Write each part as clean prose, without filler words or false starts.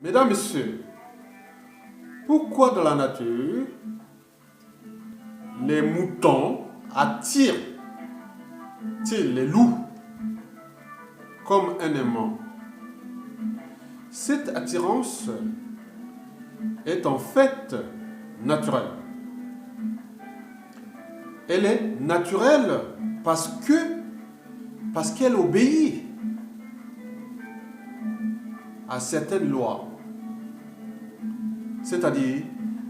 Mesdames, Messieurs, pourquoi dans la nature, les moutons attirent-ils les loups comme un aimant? Cette attirance est en fait naturelle. Elle est naturelle parce qu'elle obéit à certaines lois, c'est-à-dire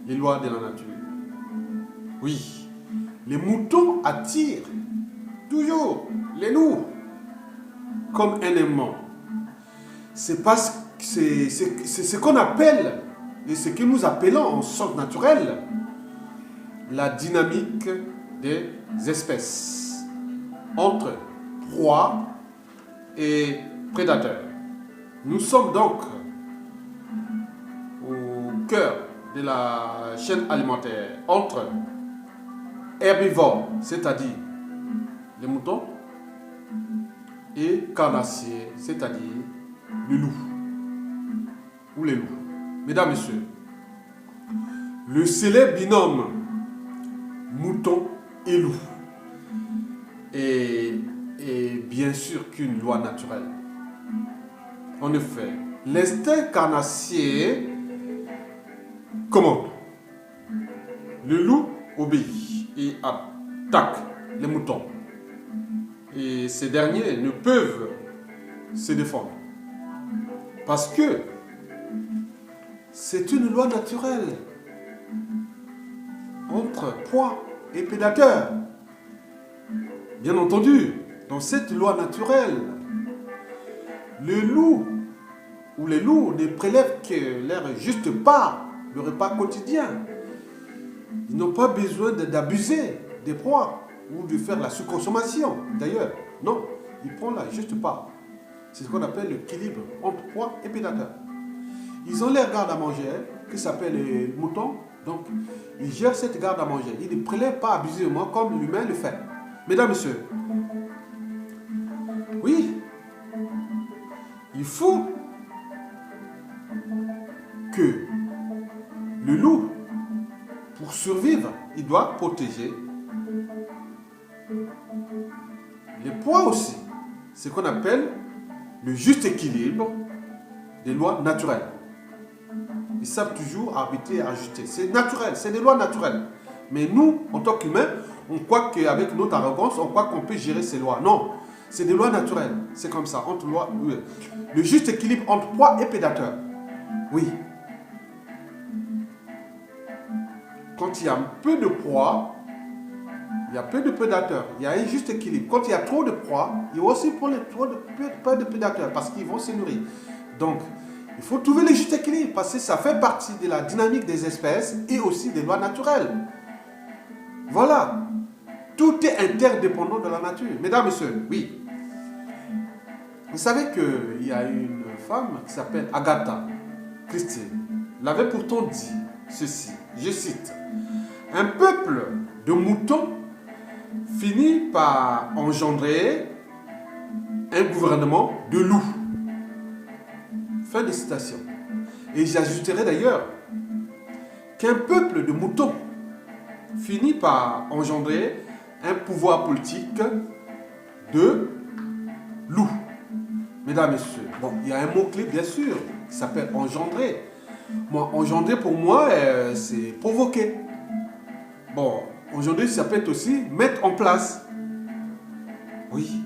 les lois de la nature. Oui, les moutons attirent toujours les loups comme un aimant. C'est ce qu'on appelle, et ce que nous appelons en sorte naturelle, la dynamique des espèces entre proie et prédateur. Nous sommes donc au cœur de la chaîne alimentaire entre herbivores, c'est-à-dire les moutons, et carnassiers, c'est-à-dire le loup ou les loups. Mesdames, Messieurs, le célèbre binôme mouton et loup est bien sûr qu'une loi naturelle. En effet, l'instinct carnassier commande. Le loup obéit et attaque les moutons. Et ces derniers ne peuvent se défendre. Parce que c'est une loi naturelle entre proie et prédateur. Bien entendu, dans cette loi naturelle, le loup ou les loups ne prélèvent que leur juste part, le repas quotidien. Ils n'ont pas besoin d'abuser des proies ou de faire la surconsommation. D'ailleurs, non, ils prennent la juste part. C'est ce qu'on appelle l'équilibre entre proie et prédateur. Ils ont leur garde à manger, qui s'appelle les moutons. Donc, ils gèrent cette garde à manger. Ils ne prélèvent pas abusivement comme l'humain le fait. Mesdames, Messieurs, oui, il faut que le loup, pour survivre, il doit protéger les proies aussi. Ce qu'on appelle le juste équilibre des lois naturelles. Ils savent toujours arbitrer et ajuster. C'est naturel, c'est des lois naturelles. Mais nous, en tant qu'humains, on croit qu'avec notre arrogance, on croit qu'on peut gérer ces lois. Non, c'est des lois naturelles. C'est comme ça, entre lois, le juste équilibre entre proie et prédateur. Oui. Quand il y a un peu de proie, il y a peu de prédateurs. Il y a un juste équilibre. Quand il y a trop de proie, il y a aussi peu de prédateurs parce qu'ils vont se nourrir. Donc, il faut trouver le juste équilibre parce que ça fait partie de la dynamique des espèces et aussi des lois naturelles. Voilà. Tout est interdépendant de la nature. Mesdames, Messieurs, oui. Vous savez qu'il y a une femme qui s'appelle Agatha Christie. Elle avait pourtant dit ceci, je cite, « Un peuple de moutons finit par engendrer un gouvernement de loups. » Fin de citation. Et j'ajouterai d'ailleurs qu'un peuple de moutons finit par engendrer un pouvoir politique de loups. Mesdames, Messieurs, bon, il y a un mot-clé bien sûr qui s'appelle engendrer. Moi, engendrer pour moi, c'est provoquer. Bon, engendrer, ça peut être aussi mettre en place. Oui.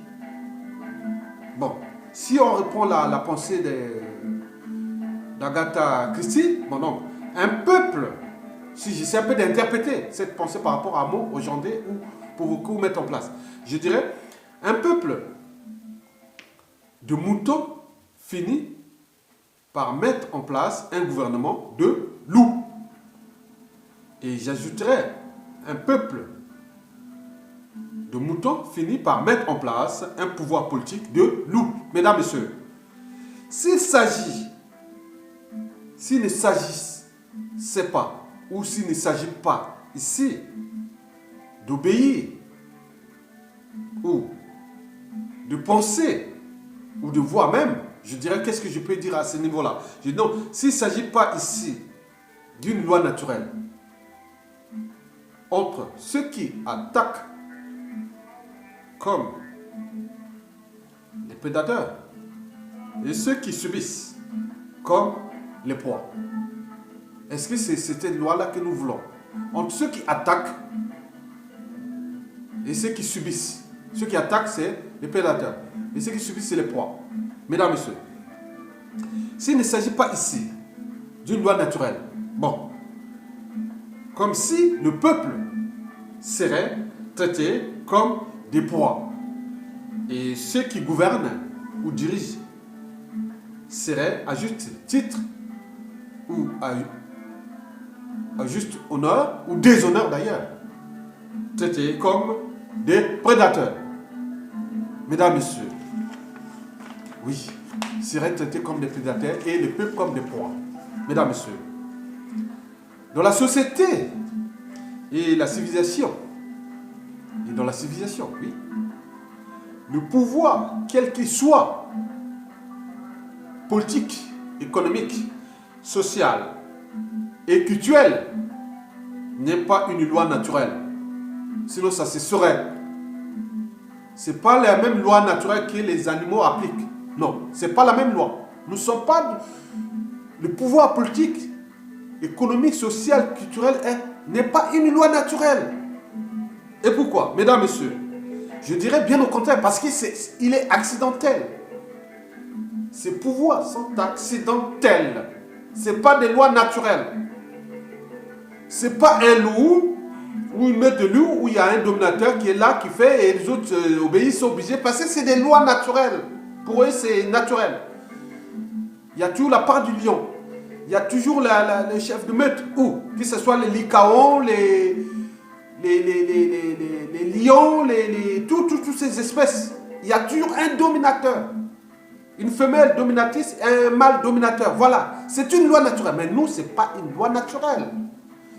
Bon, si on reprend la pensée d'Agatha Christie, bon donc, un peuple, si j'essaie un peu d'interpréter cette pensée par rapport à mot, engendrer ou provoquer ou mettre en place, je dirais, un peuple de moutons finit par mettre en place un gouvernement de loups. Et j'ajouterais, un peuple de moutons finit par mettre en place un pouvoir politique de loups. Mesdames, Messieurs, s'il ne s'agissait pas, ou s'il ne s'agit pas ici d'obéir, ou de penser, ou de voir même Je dirais, qu'est-ce que je peux dire à ce niveau-là? Je dis non, s'il ne s'agit pas ici d'une loi naturelle, entre ceux qui attaquent comme les prédateurs et ceux qui subissent comme les proies. Est-ce que c'est cette loi-là que nous voulons? Entre ceux qui attaquent et ceux qui subissent. Ceux qui attaquent, c'est les prédateurs. Et ceux qui subissent, c'est les proies. Mesdames, Messieurs, s'il ne s'agit pas ici d'une loi naturelle, bon, comme si le peuple serait traité comme des proies et ceux qui gouvernent ou dirigent seraient à juste titre ou à juste honneur ou déshonneur d'ailleurs, traités comme des prédateurs. Mesdames, Messieurs, oui, seraient traités comme des prédateurs et le peuple comme des proies. Mesdames, Messieurs, dans la société et la civilisation, oui, le pouvoir, quel qu'il soit, politique, économique, social et culturel, n'est pas une loi naturelle. Sinon, ça se saurait. Ce n'est pas la même loi naturelle que les animaux appliquent. Non, ce n'est pas la même loi. Nous ne sommes pas... Le pouvoir politique, économique, social, culturel n'est pas une loi naturelle. Et pourquoi? Mesdames, Messieurs, je dirais bien au contraire, parce qu'il est accidentel. Ces pouvoirs sont accidentels. Ce n'est pas des lois naturelles. Ce n'est pas un loup ou une meute de loup où il y a un dominateur qui est là, qui fait, et les autres obéissent, sont obligés, parce que c'est des lois naturelles. Pour eux, c'est naturel. Il y a toujours la part du lion. Il y a toujours le chef de meute, ou que ce soit les licaons, les lions, toutes ces espèces. Il y a toujours un dominateur. Une femelle dominatrice et un mâle dominateur. Voilà, c'est une loi naturelle. Mais nous, ce n'est pas une loi naturelle.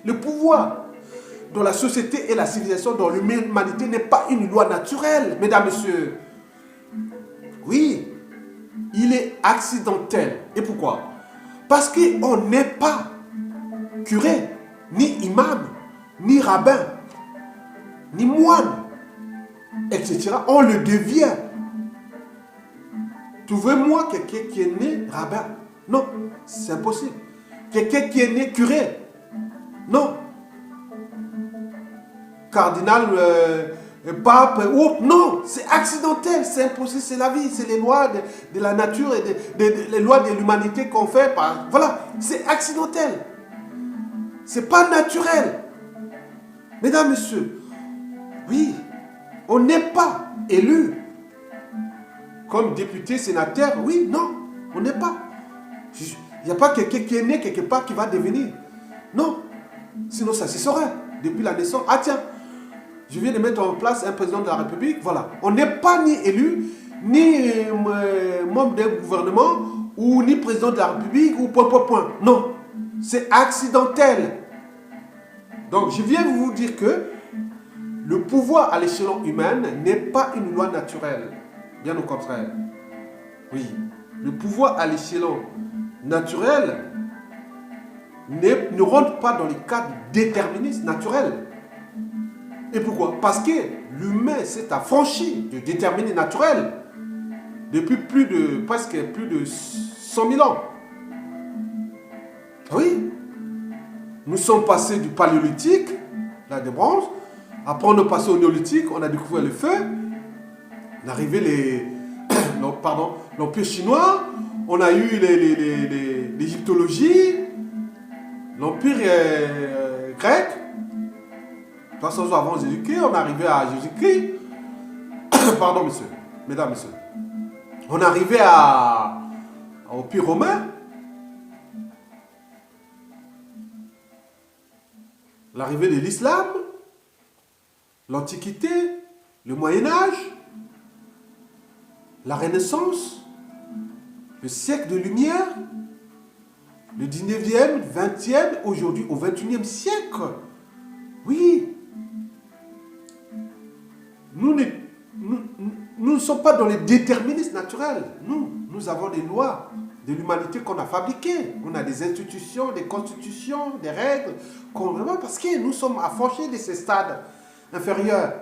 Le pouvoir dans la société et la civilisation, dans l'humanité, n'est pas une loi naturelle, mesdames, messieurs. Oui, il est accidentel. Et pourquoi? Parce qu'on n'est pas curé, ni imam, ni rabbin, ni moine, etc. On le devient. Trouvez-moi quelqu'un qui est né rabbin. Non, c'est impossible. Quelqu'un qui est né curé. Non. Cardinal, pape, ou autre. Non, c'est accidentel, c'est impossible, c'est la vie, c'est les lois de la nature et les lois de l'humanité qu'on fait. Voilà, c'est accidentel. C'est pas naturel. Mesdames, Messieurs, oui, on n'est pas élu comme député, sénateur. Oui, non, on n'est pas. Il n'y a pas quelqu'un qui est né quelque part qui va devenir. Non, sinon ça se saurait depuis la naissance. Ah tiens, je viens de mettre en place un président de la République. Voilà, on n'est pas ni élu, ni membre d'un gouvernement, ou ni président de la République, ou point. Non, c'est accidentel. Donc je viens vous dire que le pouvoir à l'échelon humain n'est pas une loi naturelle. Bien au contraire. Oui, le pouvoir à l'échelon naturel ne rentre pas dans le cadre déterministe naturel. Et pourquoi? Parce que l'humain s'est affranchi du déterminé naturel depuis presque plus de 100 000 ans. Oui, nous sommes passés du paléolithique, l'âge de bronze, après on est passé au néolithique, on a découvert le feu, on est arrivé l'Empire chinois, on a eu l'égyptologie, l'Empire grec, 300 ans avant Jésus-Christ, on est arrivé à Jésus-Christ. Pardon, messieurs, mesdames, messieurs. On est arrivé au Empire romain. L'arrivée de l'islam, l'Antiquité, le Moyen-Âge, la Renaissance, le siècle de lumière, le 19e, 20e, aujourd'hui au 21e siècle. Oui. Nous ne sommes pas dans les déterminismes naturels. Nous nous avons des lois de l'humanité qu'on a fabriquées. On a des institutions, des constitutions, des règles. Parce que nous sommes affranchis de ces stades inférieurs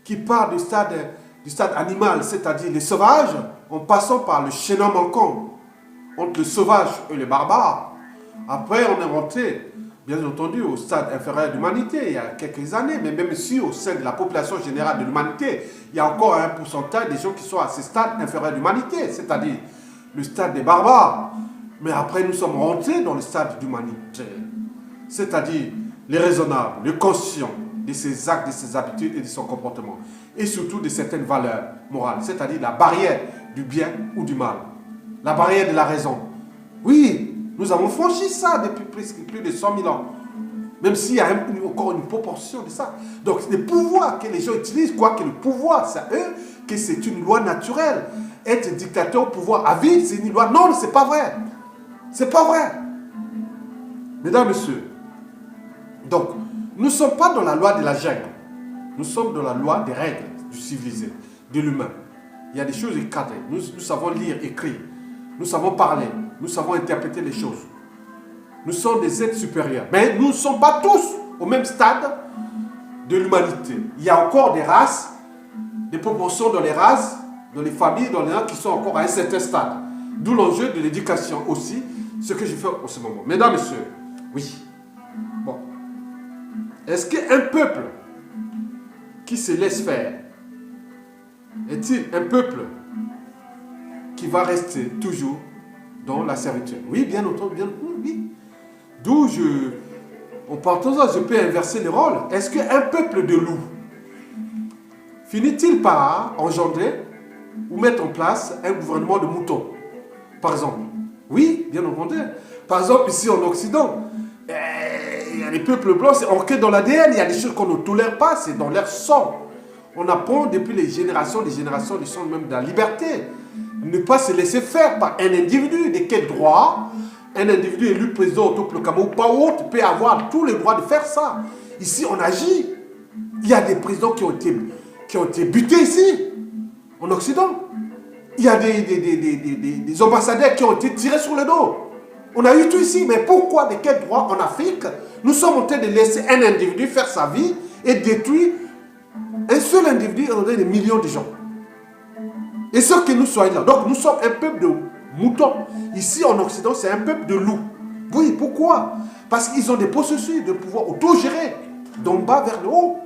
qui partent du stade animal, c'est-à-dire les sauvages, en passant par le chaînon manquant entre le sauvage et le barbare. Après, on est rentré, bien entendu, au stade inférieur de l'humanité il y a quelques années, mais même si au sein de la population générale de l'humanité, il y a encore un pourcentage des gens qui sont à ce stade inférieur de l'humanité, c'est-à-dire le stade des barbares. Mais après, nous sommes rentrés dans le stade d'humanité, c'est-à-dire les raisonnables, les conscients de ses actes, de ses habitudes et de son comportement, et surtout de certaines valeurs morales, c'est-à-dire la barrière du bien ou du mal, la barrière de la raison. Oui, nous avons franchi ça depuis plus de 100 000 ans, même s'il y a encore une proportion de ça. Donc, les pouvoirs que les gens utilisent, quoi que le pouvoir, c'est eux, que c'est une loi naturelle. Être dictateur au pouvoir à vie, c'est une loi. Non, c'est pas vrai. C'est pas vrai. Mesdames, Messieurs, donc, nous ne sommes pas dans la loi de la jungle. Nous sommes dans la loi des règles du civilisé, de l'humain. Il y a des choses encadrées. Nous savons lire, écrire. Nous savons parler. Nous savons interpréter les choses. Nous sommes des êtres supérieurs. Mais nous ne sommes pas tous au même stade de l'humanité. Il y a encore des races, des proportions dans les races, dans les familles, dans les gens qui sont encore à un certain stade. D'où l'enjeu de l'éducation aussi, ce que je fais en ce moment. Mesdames, Messieurs, oui. Bon. Est-ce qu'un peuple qui se laisse faire est-il un peuple qui va rester toujours dans la servitude? Oui, bien entendu, oui. D'où en partant de ça, je peux inverser les rôles. Est-ce qu'un peuple de loups finit-il par engendrer ou mettre en place un gouvernement de moutons, par exemple? Oui, bien entendu. Par exemple, ici en Occident, il y a les peuples blancs, c'est ancré dans l'ADN, il y a des choses qu'on ne tolère pas, c'est dans leur sang. On apprend depuis les générations, du sang même de la liberté. Ne pas se laisser faire par un individu. De quel droit un individu élu président au Topolokama ou pas autre peut avoir tous les droits de faire ça? Ici, on agit. Il y a des présidents qui ont été butés ici, en Occident. Il y a des ambassadeurs qui ont été tirés sur le dos. On a eu tout ici. Mais pourquoi, de quel droit en Afrique, nous sommes en train de laisser un individu faire sa vie et détruire un seul individu et des millions de gens? Et ce que nous soyons là. Donc nous sommes un peuple de moutons. Ici en Occident, c'est un peuple de loups. Oui, pourquoi? Parce qu'ils ont des processus de pouvoir autogérer, d'en bas vers le haut.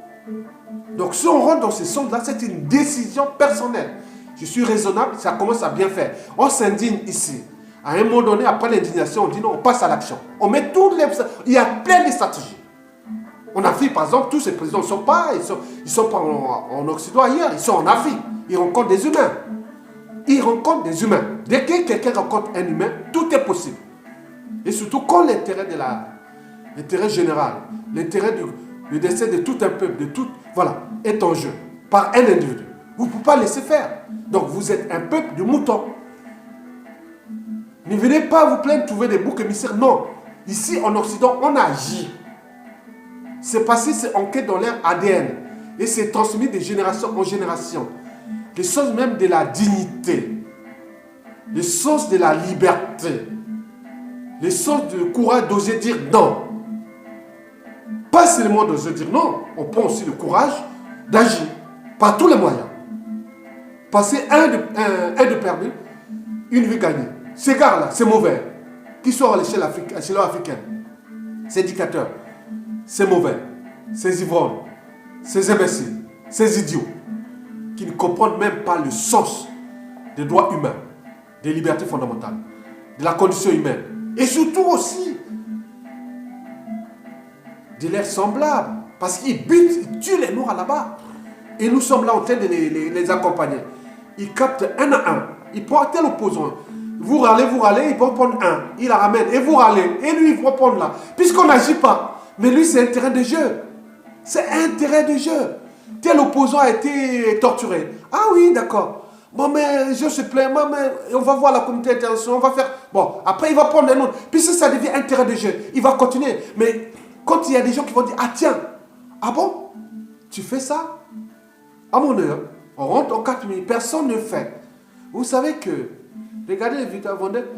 Donc si on rentre dans ces sondes-là, c'est une décision personnelle. Je suis raisonnable, ça commence à bien faire. On s'indigne ici. À un moment donné, après l'indignation, on dit non, on passe à l'action. On met toutes les... Il y a plein de stratégies. En Afrique, par exemple, tous ces présidents ne sont pas, ils sont pas en Occident ailleurs, ils sont en Afrique. Ils rencontrent des humains. Ils rencontrent des humains. Dès que quelqu'un rencontre un humain, tout est possible. Et surtout quand l'intérêt général, le destin de tout un peuple, voilà, est en jeu par un individu. Vous ne pouvez pas laisser faire. Donc vous êtes un peuple de moutons. Ne venez pas vous plaindre de trouver des boucs émissaires. Non. Ici, en Occident, on agit. C'est passé, c'est ancré dans leur ADN. Et c'est transmis de génération en génération. Les choses même de la dignité. Les choses de la liberté. Les choses du courage d'oser dire non. Pas seulement d'oser dire non. On prend aussi le courage d'agir par tous les moyens. Passer un de perdu, une vie gagnée. Ces gars-là, c'est mauvais. Qui sont à l'échelle africaine. Ces dictateurs. C'est mauvais, ces ivrognes, ces imbéciles, ces idiots qui ne comprennent même pas le sens des droits humains, des libertés fondamentales, de la condition humaine et surtout aussi de leurs semblables parce qu'ils butent, ils tuent les Noirs là-bas et nous sommes là en train de les accompagner. Ils captent un à un, ils prennent tel opposant. Vous râlez, ils vont prendre un, ils la ramènent et vous râlez et lui il va prendre là puisqu'on n'agit pas. Mais lui, c'est un terrain de jeu. C'est un terrain de jeu. Tel opposant a été torturé. Ah oui, d'accord. Bon, mais je se plains, mais on va voir la communauté internationale, on va faire... Bon, après, il va prendre un autre. Puisque ça devient un terrain de jeu, il va continuer. Mais quand il y a des gens qui vont dire, ah tiens, ah bon, tu fais ça? À mon heure, on rentre en 4 minutes, personne ne fait. Vous savez que Regardez les vidéos avant d'être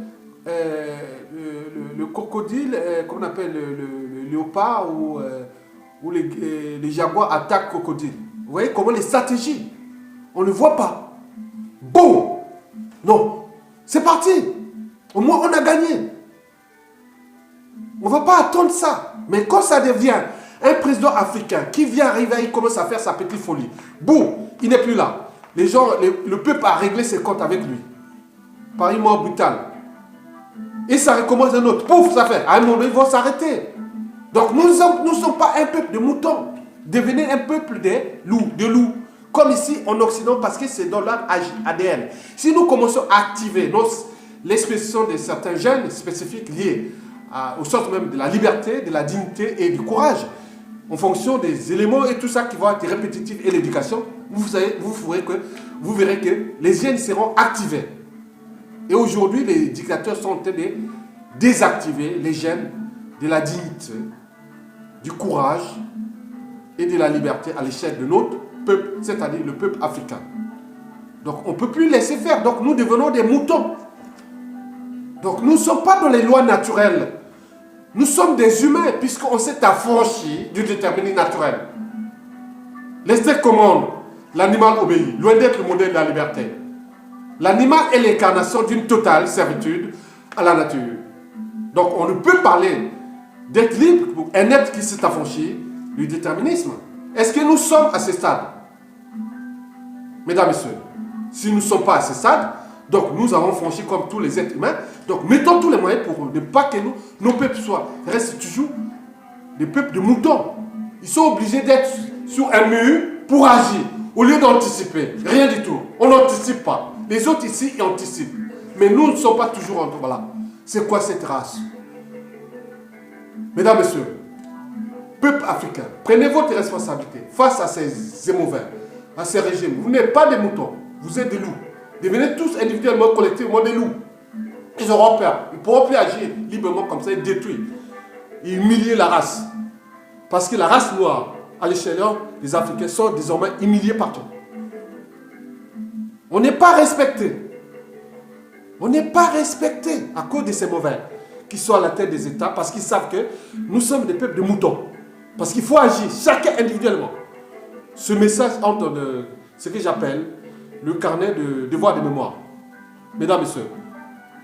le crocodile, qu'on appelle le léopard ou les jaguars attaquent le crocodile. Vous voyez comment les stratégies, on ne voit pas. Bon, non, c'est parti. Au moins on a gagné. On ne va pas attendre ça. Mais quand ça devient un président africain qui vient arriver, il commence à faire sa petite folie. Boum, il n'est plus là. Les gens, le peuple a réglé ses comptes avec lui. Par une mort brutale. Et ça recommence un autre. Pouf, ça fait. À un moment, ils vont s'arrêter. Donc nous ne sommes pas un peuple de moutons. Devenez un peuple de loups. Comme ici en Occident, parce que c'est dans leur ADN. Si nous commençons à activer l'expression de certains gènes spécifiques liés au sens même de la liberté, de la dignité et du courage, en fonction des éléments et tout ça qui vont être répétitifs et l'éducation, vous verrez que les gènes seront activés. Et aujourd'hui, les dictateurs sont en train de désactiver les gènes de la dignité, du courage et de la liberté à l'échelle de notre peuple, c'est-à-dire le peuple africain. Donc on ne peut plus laisser faire. Donc nous devenons des moutons. Donc nous ne sommes pas dans les lois naturelles. Nous sommes des humains puisqu'on s'est affranchi du déterminisme naturel. L'instinct commande, l'animal obéit, loin d'être le modèle de la liberté. L'animal est l'incarnation d'une totale servitude à la nature. Donc on ne peut parler d'être libre pour un être qui s'est affranchi du déterminisme. Est-ce que nous sommes à ce stade? Mesdames et messieurs, si nous ne sommes pas à ce stade, donc nous avons franchi comme tous les êtres humains. Donc mettons tous les moyens pour ne pas que nos peuples restent toujours des peuples de moutons. Ils sont obligés d'être sur un mur pour agir, au lieu d'anticiper. Rien du tout. On n'anticipe pas. Les autres ici, ils anticipent. Mais nous ne sommes pas toujours en... Voilà. C'est quoi cette race? Mesdames, messieurs, peuple africain, prenez votre responsabilité face à ces émouvants, à ces régimes. Vous n'êtes pas des moutons, vous êtes des loups. Devenez tous individuellement, collectivement des loups. Ils auront peur. Ils ne pourront plus agir librement comme ça et détruire. Et humilier la race. Parce que la race noire, à l'échelle des Africains, sont désormais humiliés partout. On n'est pas respecté. On n'est pas respecté à cause de ces mauvais qui sont à la tête des États parce qu'ils savent que nous sommes des peuples de moutons. Parce qu'il faut agir, chacun individuellement. Ce message entre ce que j'appelle le carnet de devoir de mémoire. Mesdames et messieurs,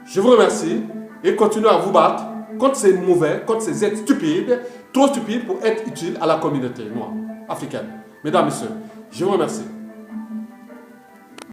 je vous remercie et continuez à vous battre contre ces mauvais, contre ces êtres stupides, trop stupides pour être utiles à la communauté noire africaine. Mesdames et messieurs, je vous remercie.